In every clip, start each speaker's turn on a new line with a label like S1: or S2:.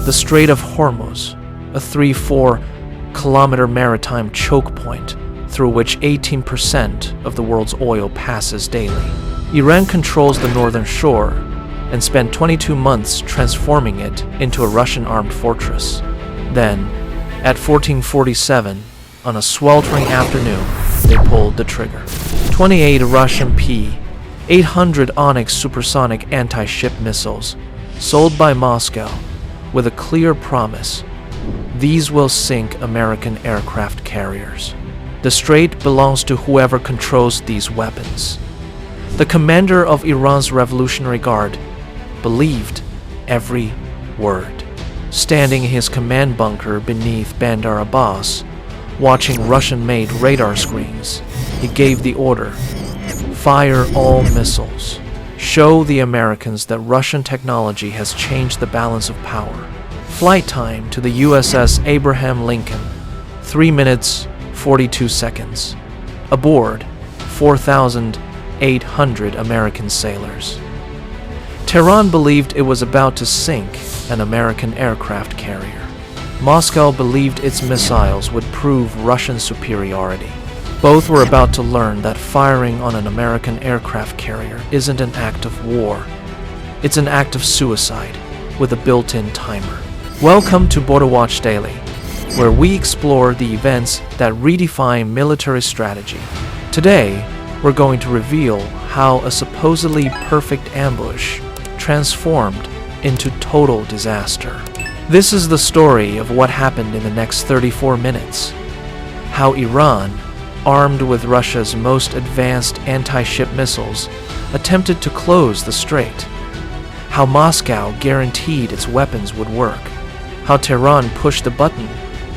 S1: The Strait of Hormuz, a 3-4 kilometer maritime choke point through which 18% of the world's oil passes daily. Iran controls the northern shore and spent 22 months transforming it into a Russian armed fortress. Then, at 1447, on a sweltering afternoon, they pulled the trigger. 28 Russian P-800 Onyx supersonic anti-ship missiles, sold by Moscow, with a clear promise: these will sink American aircraft carriers. The Strait belongs to whoever controls these weapons. The commander of Iran's Revolutionary Guard believed every word. Standing in his command bunker beneath Bandar Abbas, watching Russian-made radar screens, he gave the order: fire all missiles. Show the Americans that Russian technology has changed the balance of power. Flight time to the USS Abraham Lincoln, 3 minutes, 42 seconds. Aboard, 4,800 American sailors. Tehran believed it was about to sink an American aircraft carrier. Moscow believed its missiles would prove Russian superiority. Both were about to learn that firing on an American aircraft carrier isn't an act of war. It's an act of suicide, with a built-in timer. Welcome to Border Watch Daily, where we explore the events that redefine military strategy. Today, we're going to reveal how a supposedly perfect ambush transformed into total disaster. This is the story of what happened in the next 34 minutes. How Iran, armed with Russia's most advanced anti-ship missiles, attempted to close the strait. How Moscow guaranteed its weapons would work. How Tehran pushed the button,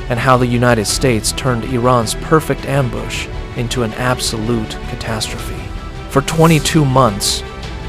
S1: and how the United States turned Iran's perfect ambush into an absolute catastrophe. For 22 months,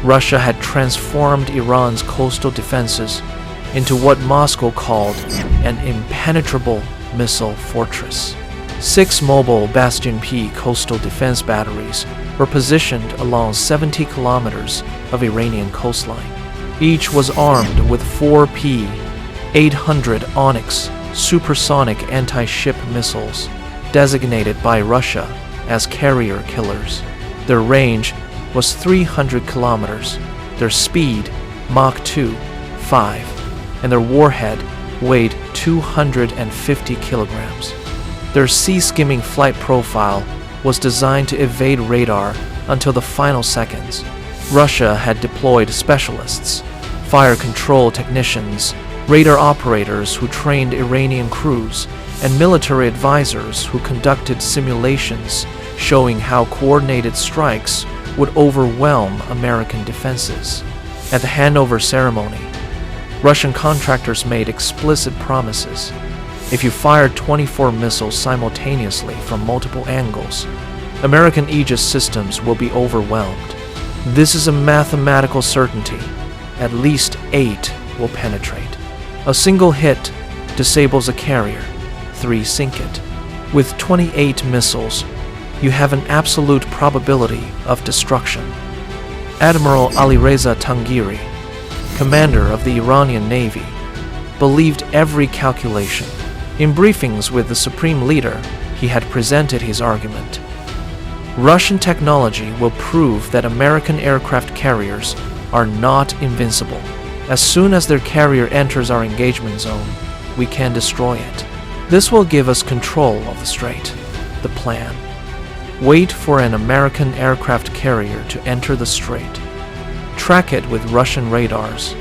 S1: Russia had transformed Iran's coastal defenses into what Moscow called an impenetrable missile fortress. 6 mobile Bastion P coastal defense batteries were positioned along 70 kilometers of Iranian coastline. Each was armed with 4 P-800 Onyx supersonic anti-ship missiles, designated by Russia as carrier killers. Their range was 300 kilometers, their speed Mach 2.5, and their warhead weighed 250 kilograms. Their sea-skimming flight profile was designed to evade radar until the final seconds. Russia had deployed specialists, fire control technicians, radar operators who trained Iranian crews, and military advisors who conducted simulations showing how coordinated strikes would overwhelm American defenses. At the handover ceremony, Russian contractors made explicit promises. If you fired 24 missiles simultaneously from multiple angles, American Aegis systems will be overwhelmed. This is a mathematical certainty. At least 8 will penetrate. A single hit disables a carrier, 3 sink it. With 28 missiles, you have an absolute probability of destruction. Admiral Alireza Tangiri, commander of the Iranian Navy, believed every calculation. In briefings with the supreme leader, he had presented his argument. Russian technology will prove that American aircraft carriers are not invincible. As soon as their carrier enters our engagement zone, we can destroy it. This will give us control of the strait. The plan: wait for an American aircraft carrier to enter the strait, track it with Russian radars,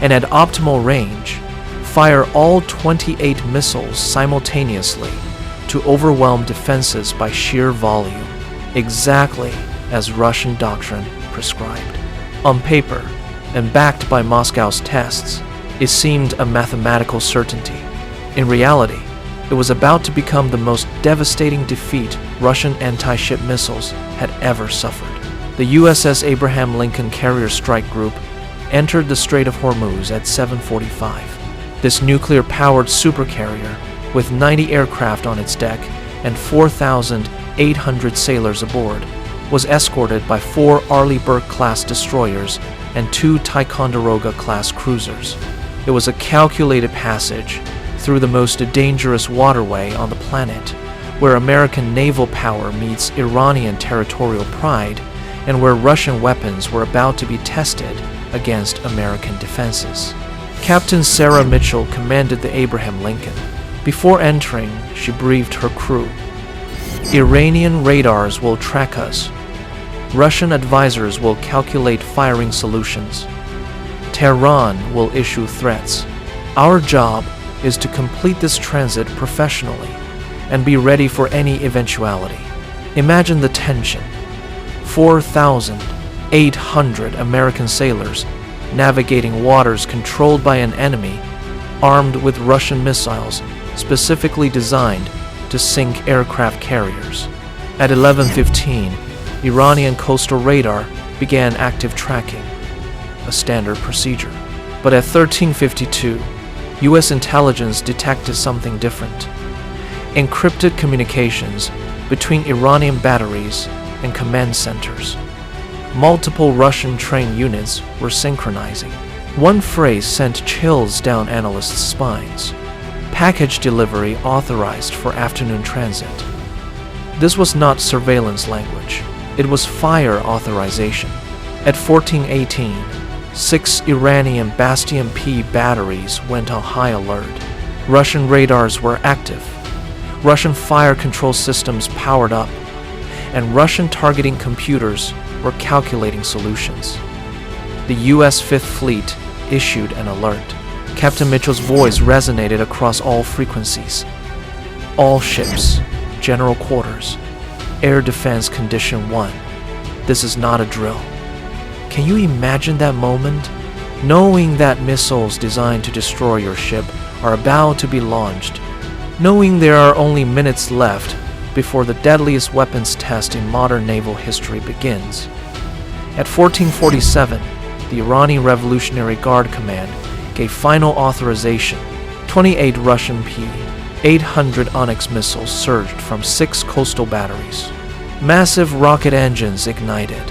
S1: and at optimal range, fire all 28 missiles simultaneously to overwhelm defenses by sheer volume, exactly as Russian doctrine prescribed. On paper, and backed by Moscow's tests, it seemed a mathematical certainty. In reality, it was about to become the most devastating defeat Russian anti-ship missiles had ever suffered. The USS Abraham Lincoln Carrier Strike Group entered the Strait of Hormuz at 7:45. This nuclear-powered supercarrier, with 90 aircraft on its deck and 4,800 sailors aboard, was escorted by 4 Arleigh Burke-class destroyers and 2 Ticonderoga-class cruisers. It was a calculated passage through the most dangerous waterway on the planet, where American naval power meets Iranian territorial pride, and where Russian weapons were about to be tested against American defenses. Captain Sarah Mitchell commanded the Abraham Lincoln. Before entering, she briefed her crew. Iranian radars will track us. Russian advisors will calculate firing solutions. Tehran will issue threats. Our job is to complete this transit professionally and be ready for any eventuality. Imagine the tension. 4,800 American sailors navigating waters controlled by an enemy armed with Russian missiles specifically designed to sink aircraft carriers. At 11:15, Iranian coastal radar began active tracking, a standard procedure. But at 13:52, U.S. intelligence detected something different. Encrypted communications between Iranian batteries and command centers. Multiple Russian trained units were synchronizing. One phrase sent chills down analysts' spines. Package delivery authorized for afternoon transit. This was not surveillance language. It was fire authorization. At 14:18, 6 Iranian Bastion P batteries went on high alert. Russian radars were active. Russian fire control systems powered up, and Russian targeting computers were calculating solutions. The U.S. Fifth Fleet issued an alert. Captain Mitchell's voice resonated across all frequencies. All ships, General Quarters, Air Defense Condition 1. This is not a drill. Can you imagine that moment? Knowing that missiles designed to destroy your ship are about to be launched. Knowing there are only minutes left before the deadliest weapons test in modern naval history begins. At 14:47, the Iranian Revolutionary Guard Command gave final authorization. 28 Russian P-800 Onyx missiles surged from 6 coastal batteries. Massive rocket engines ignited.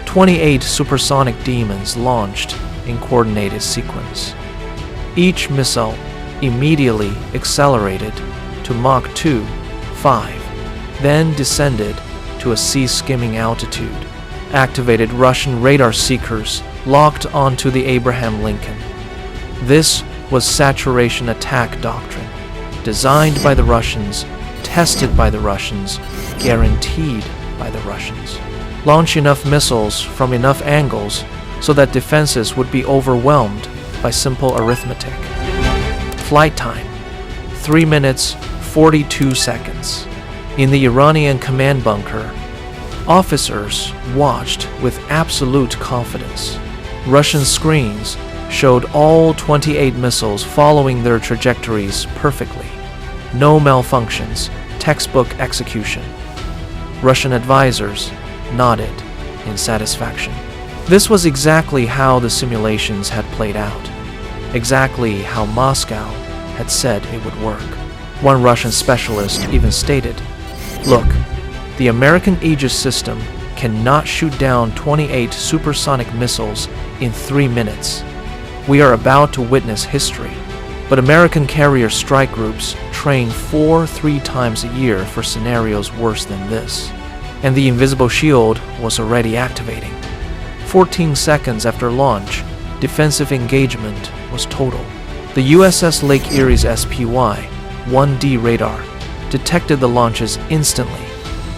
S1: 28 supersonic demons launched in coordinated sequence. Each missile immediately accelerated to Mach 2.5, then descended to a sea-skimming altitude. Activated Russian radar seekers locked onto the Abraham Lincoln. This was saturation attack doctrine, designed by the Russians, tested by the Russians, guaranteed by the Russians. Launch enough missiles from enough angles so that defenses would be overwhelmed by simple arithmetic. Flight time, 3 minutes, 42 seconds. In the Iranian command bunker, officers watched with absolute confidence. Russian screens showed all 28 missiles following their trajectories perfectly. No malfunctions, textbook execution. Russian advisors nodded in satisfaction. This was exactly how the simulations had played out, exactly how Moscow had said it would work. One Russian specialist even stated, "Look, the American Aegis system cannot shoot down 28 supersonic missiles in 3 minutes. We are about to witness history." But American carrier strike groups train 3 times a year for scenarios worse than this. And the invisible shield was already activating. 14 seconds after launch, defensive engagement was total. The USS Lake Erie's SPY-1D radar detected the launches instantly,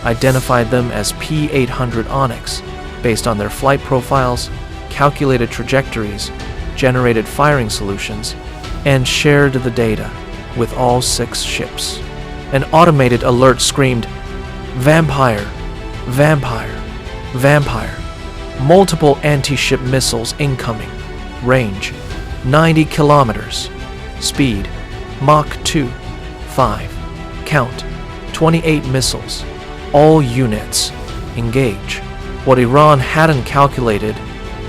S1: identified them as P-800 Onyx based on their flight profiles, calculated trajectories, generated firing solutions, and shared the data with all 6 ships. An automated alert screamed, "Vampire! Vampire! Vampire!" Multiple anti-ship missiles incoming. Range, 90 kilometers. Speed, Mach 2.5. Count, 28 missiles. All units, engage. What Iran hadn't calculated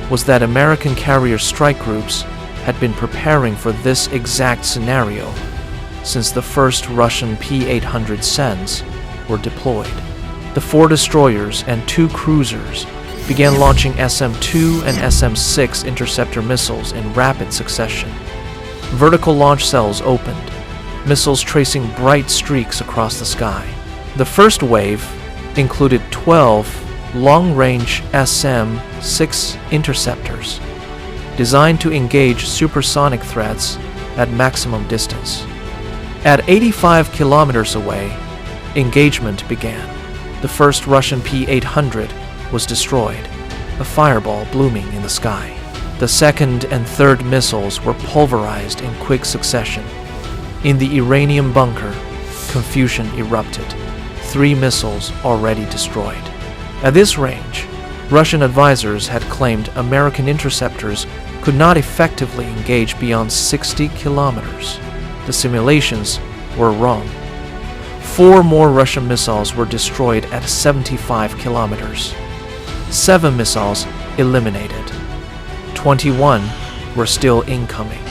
S1: was that American carrier strike groups had been preparing for this exact scenario since the first Russian P-800 SENs were deployed. The 4 destroyers and 2 cruisers began launching SM-2 and SM-6 interceptor missiles in rapid succession. Vertical launch cells opened, missiles tracing bright streaks across the sky. The first wave included 12 long-range SM-6 interceptors, designed to engage supersonic threats at maximum distance. At 85 kilometers away, engagement began. The first Russian P-800 was destroyed, a fireball blooming in the sky. The second and third missiles were pulverized in quick succession. In the uranium bunker, confusion erupted. 3 missiles already destroyed. At this range, Russian advisors had claimed American interceptors could not effectively engage beyond 60 kilometers. The simulations were wrong. 4 more Russian missiles were destroyed at 75 kilometers. 7 missiles eliminated. 21 were still incoming.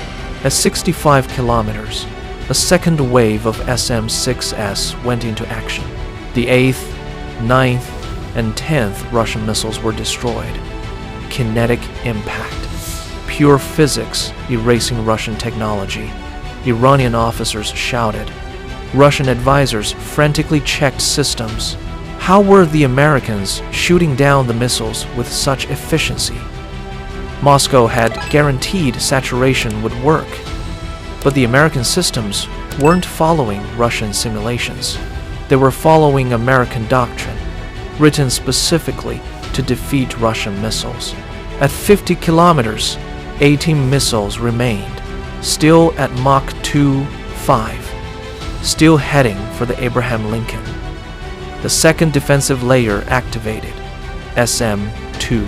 S1: At 65 kilometers, a second wave of SM-6S went into action. The 8th, 9th, and 10th Russian missiles were destroyed. Kinetic impact. Pure physics erasing Russian technology. Iranian officers shouted. Russian advisors frantically checked systems. How were the Americans shooting down the missiles with such efficiency? Moscow had guaranteed saturation would work, but the American systems weren't following Russian simulations. They were following American doctrine, written specifically to defeat Russian missiles. At 50 kilometers, 18 missiles remained, still at Mach 2.5, still heading for the Abraham Lincoln. The second defensive layer activated, SM-2.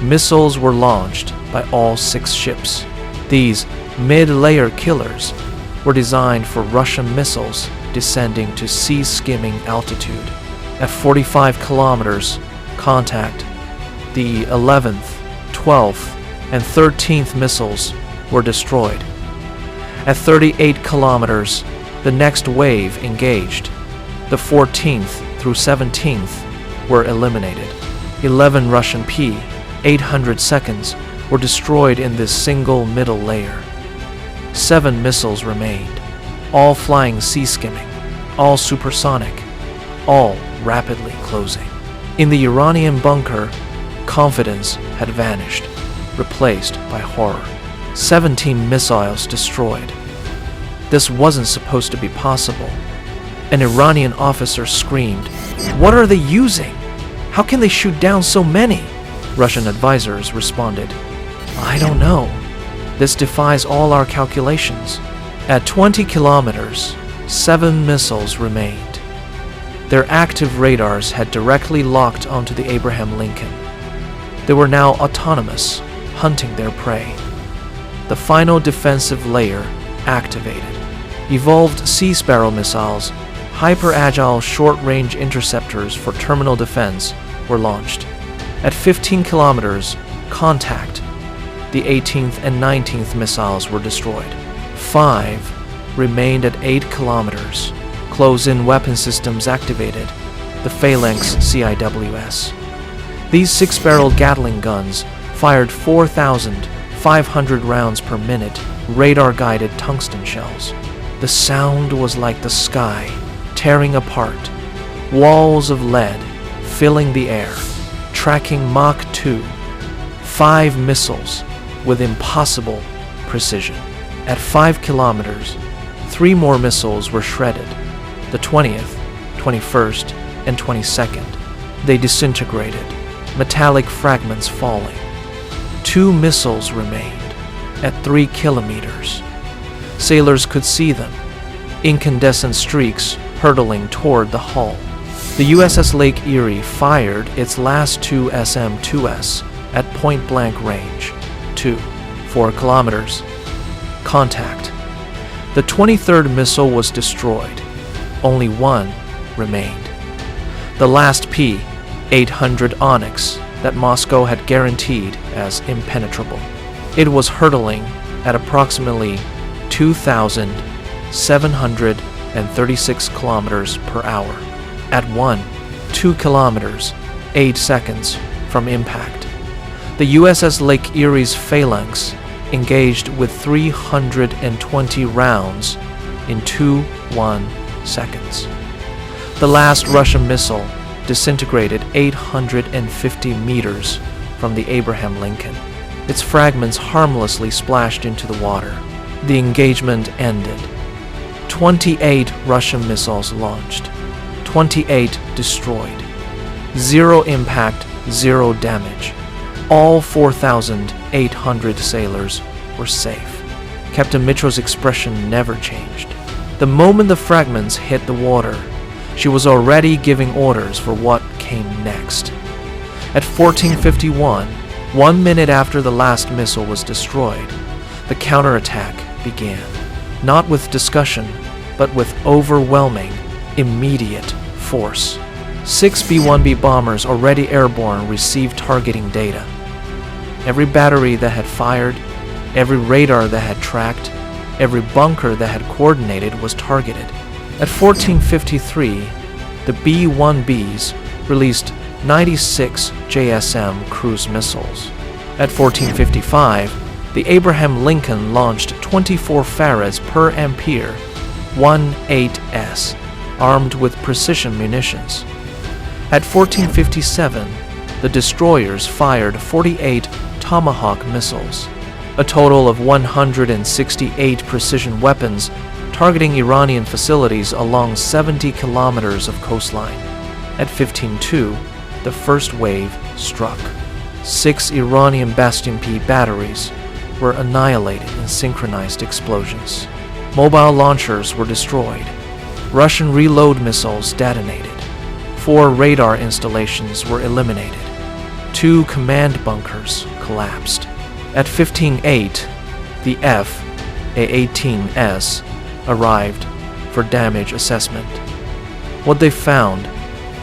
S1: Missiles were launched by all 6 ships. These mid-layer killers were designed for Russian missiles descending to sea-skimming altitude. At 45 kilometers, contact. The 11th, 12th, and 13th missiles were destroyed. At 38 kilometers, the next wave engaged. The 14th through 17th were eliminated. 11 Russian P-800 seconds were destroyed in this single middle layer. 7 missiles remained, all flying sea-skimming, all supersonic, all rapidly closing. In the Iranian bunker, confidence had vanished, replaced by horror. 17 missiles destroyed. This wasn't supposed to be possible. An Iranian officer screamed, "What are they using? How can they shoot down so many?" Russian advisors responded, "I don't know. This defies all our calculations." At 20 kilometers, 7 missiles remained. Their active radars had directly locked onto the Abraham Lincoln. They were now autonomous, hunting their prey. The final defensive layer activated. Evolved Sea Sparrow missiles, hyper-agile short-range interceptors for terminal defense, were launched. At 15 kilometers, contact. The 18th and 19th missiles were destroyed. 5 remained at 8 kilometers. Close-in weapon systems activated. The Phalanx CIWS. These 6-barreled Gatling guns fired 4,500 rounds per minute, radar-guided tungsten shells. The sound was like the sky tearing apart, walls of lead filling the air, tracking Mach 2. 5 missiles with impossible precision. At 5 kilometers, 3 more missiles were shredded. The 20th, 21st, and 22nd. They disintegrated, metallic fragments falling. 2 missiles remained at 3 kilometers. Sailors could see them, incandescent streaks hurtling toward the hull. The USS Lake Erie fired its last 2 SM-2S at point-blank range, 4 kilometers. Contact. The 23rd missile was destroyed. Only 1 remained. The last P-800 Onyx that Moscow had guaranteed as impenetrable. It was hurtling at approximately 2,736 kilometers per hour. At 2 kilometers, 8 seconds from impact. The USS Lake Erie's Phalanx engaged with 320 rounds in 2-1 seconds. The last Russian missile disintegrated 850 meters from the Abraham Lincoln. Its fragments harmlessly splashed into the water. The engagement ended. 28 Russian missiles launched, 28 destroyed. 0 impact, 0 damage. All 4,800 sailors were safe. Captain Mitchell's expression never changed. The moment the fragments hit the water, she was already giving orders for what came next. At 14:51, 1 minute after the last missile was destroyed, the counterattack began, not with discussion, but with overwhelming, immediate force. 6 B-1B bombers already airborne received targeting data. Every battery that had fired, every radar that had tracked, every bunker that had coordinated was targeted. At 14:53, the B-1Bs released 96 JSM cruise missiles. At 14:55, the Abraham Lincoln launched 24 farads per ampere 1-8S, armed with precision munitions. At 14:57, the destroyers fired 48 Tomahawk missiles, a total of 168 precision weapons targeting Iranian facilities along 70 kilometers of coastline. At 15:02, the first wave struck. 6 Iranian Bastion P batteries were annihilated in synchronized explosions. Mobile launchers were destroyed. Russian reload missiles detonated. 4 radar installations were eliminated. 2 command bunkers collapsed. At 15:08, the F-A-18S arrived for damage assessment. What they found: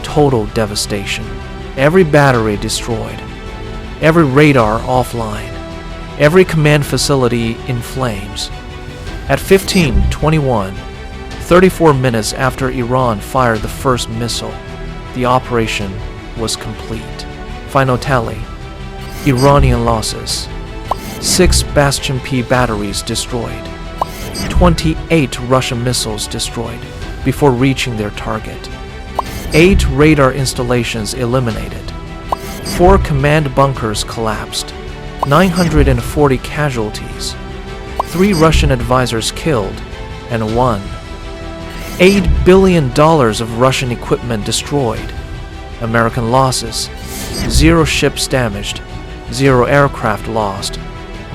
S1: total devastation. Every battery destroyed. Every radar offline. Every command facility in flames. At 15:21, 34 minutes after Iran fired the first missile, the operation was complete. Final tally: Iranian losses: 6 Bastion P batteries destroyed, 28 Russian missiles destroyed before reaching their target, 8 radar installations eliminated, 4 command bunkers collapsed, 940 casualties, 3 Russian advisors killed, and 8 billion of Russian equipment destroyed. American losses: 0 ships damaged, 0 aircraft lost,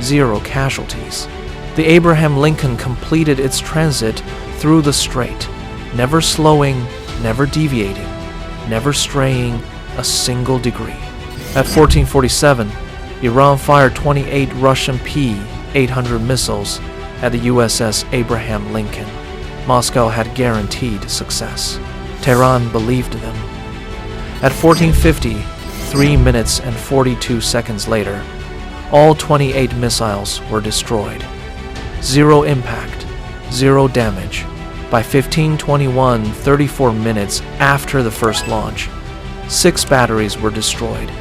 S1: 0 casualties. The Abraham Lincoln completed its transit through the Strait, never slowing, never deviating, never straying a single degree. At 14:47, Iran fired 28 Russian P-800 missiles at the USS Abraham Lincoln. Moscow had guaranteed success. Tehran believed them. At 14:50, 3 minutes and 42 seconds later, all 28 missiles were destroyed. 0 impact, 0 damage. By 15:21, 34 minutes after the first launch, 6 batteries were destroyed,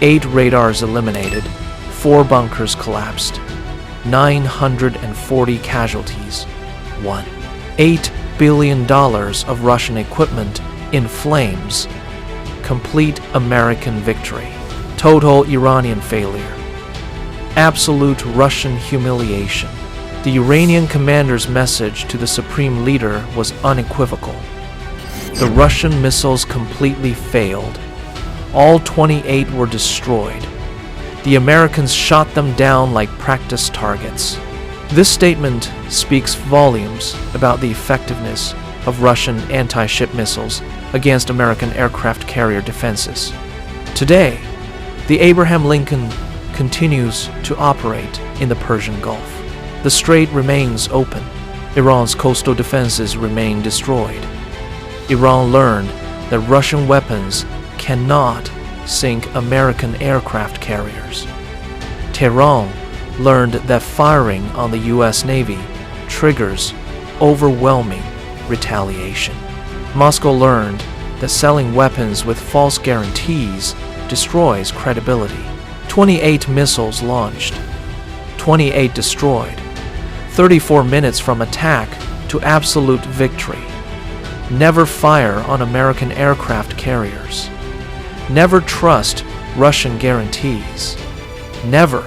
S1: 8 radars eliminated, 4 bunkers collapsed, 940 casualties, 8 billion of Russian equipment in flames. Complete American victory. Total Iranian failure. Absolute Russian humiliation. The Iranian commander's message to the supreme leader was unequivocal. The Russian missiles completely failed. All 28 were destroyed. The Americans shot them down like practice targets. This statement speaks volumes about the effectiveness of Russian anti-ship missiles against American aircraft carrier defenses. Today, the Abraham Lincoln continues to operate in the Persian Gulf. The Strait remains open. Iran's coastal defenses remain destroyed. Iran learned that Russian weapons cannot sink American aircraft carriers. Tehran learned that firing on the U.S. Navy triggers overwhelming retaliation. Moscow learned that selling weapons with false guarantees destroys credibility. 28 missiles launched, 28 destroyed. 34 minutes from attack to absolute victory. Never fire on American aircraft carriers. Never trust Russian guarantees. Never